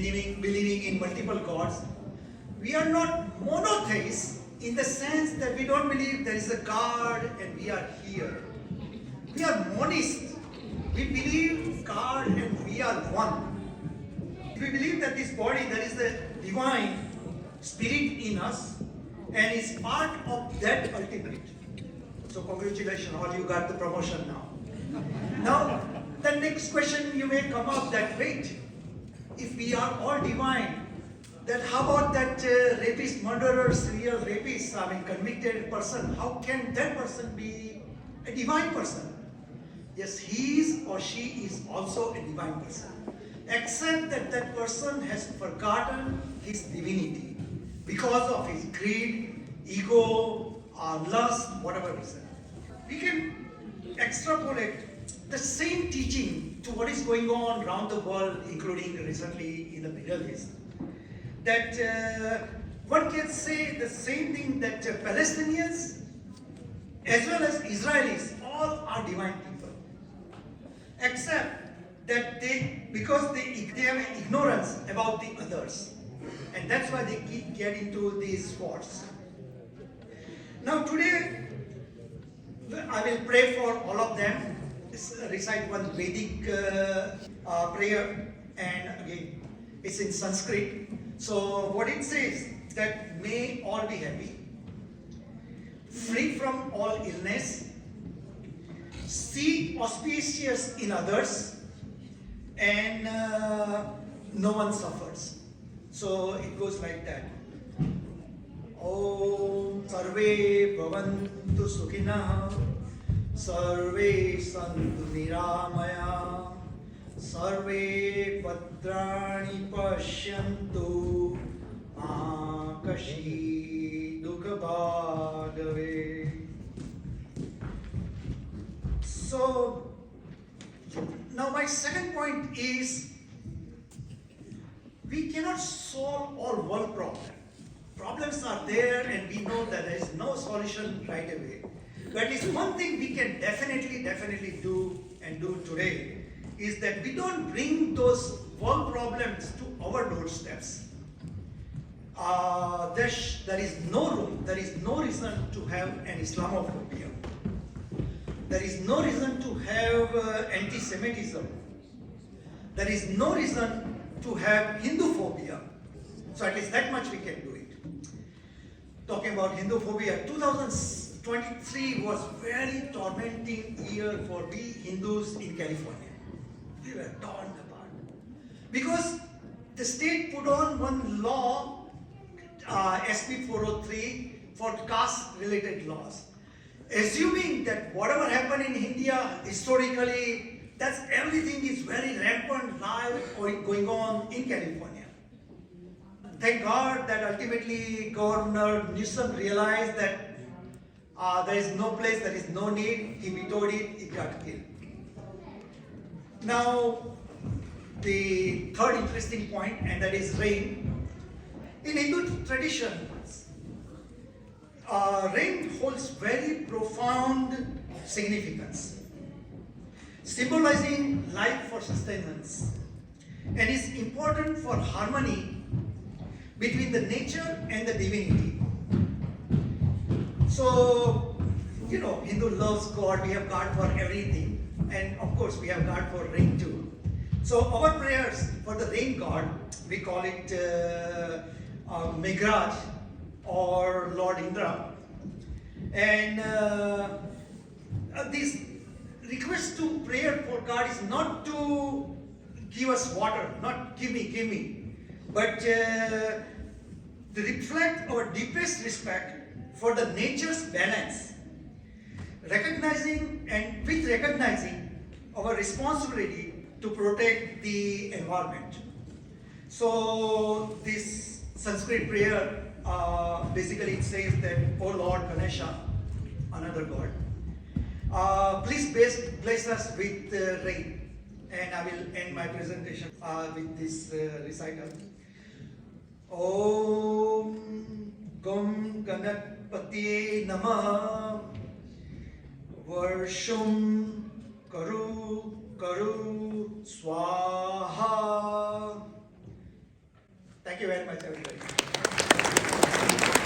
believing in multiple gods. We are not monotheists in the sense that we don't believe there is a God and we are here. We are monists. We believe God and we are one. We believe that this body, there is the divine spirit in us and is part of that ultimate. So congratulations, all you got the promotion now. Now, the next question you may come up that, wait, if we are all divine, then how about that rapist, murderer, serial rapist, convicted person, how can that person be a divine person? Yes, he is or she is also a divine person, except that that person has forgotten his divinity because of his greed, ego, lust, whatever reason. We can extrapolate the same teaching to what is going on around the world, including recently in the Middle East. That one can say the same thing, that Palestinians as well as Israelis all are divine people, except that because they have an ignorance about the others, and that's why they keep getting into these wars. Now today I will pray for all of them, recite one Vedic prayer, and again it's in Sanskrit. So what it says, that may all be happy, free from all illness, see auspicious in others, and no one suffers. So it goes like that. Om Sarve Bhavantu Sukhinah, Sarve Santu Niramaya, Sarve Patrani Pashyantu, Ma Kashi Dukha Bhagave. So, now my second point is, we cannot solve all world problems. Problems are there and we know that there is no solution right away. But at least one thing we can definitely do today is that we don't bring those world problems to our doorsteps. There is no room, there is no reason to have an Islamophobia. There is no reason to have anti-Semitism. There is no reason to have Hindu-phobia. So at least that much we can do it. Talking about Hindu-phobia, 2023 was very tormenting year for we Hindus in California. We were torn apart. Because the state put on one law, SB 403, for caste-related laws, assuming that whatever happened in India historically, that's everything is very rampant, live, going on in California. Thank God that ultimately Governor Newsom realized that there is no place, there is no need. He vetoed it, it got killed. Now, the third interesting point, and that is rain. In Hindu tradition, rain holds very profound significance, symbolizing life for sustenance, and is important for harmony between the nature and the divinity. So, Hindu loves God, we have God for everything, and of course we have God for rain too. So our prayers for the rain god, we call it Meghraj or Lord Indra, and this request to prayer for God is not to give us water, not give me, but to reflect our deepest respect for the nature's balance, recognizing our responsibility to protect the environment. So this Sanskrit prayer, basically it says that, O Lord Ganesha, another god, please bless us with rain. And I will end my presentation with this recital. Om Gam Ganapati Namah Varshum Karu Swaha Thank you very much, everybody.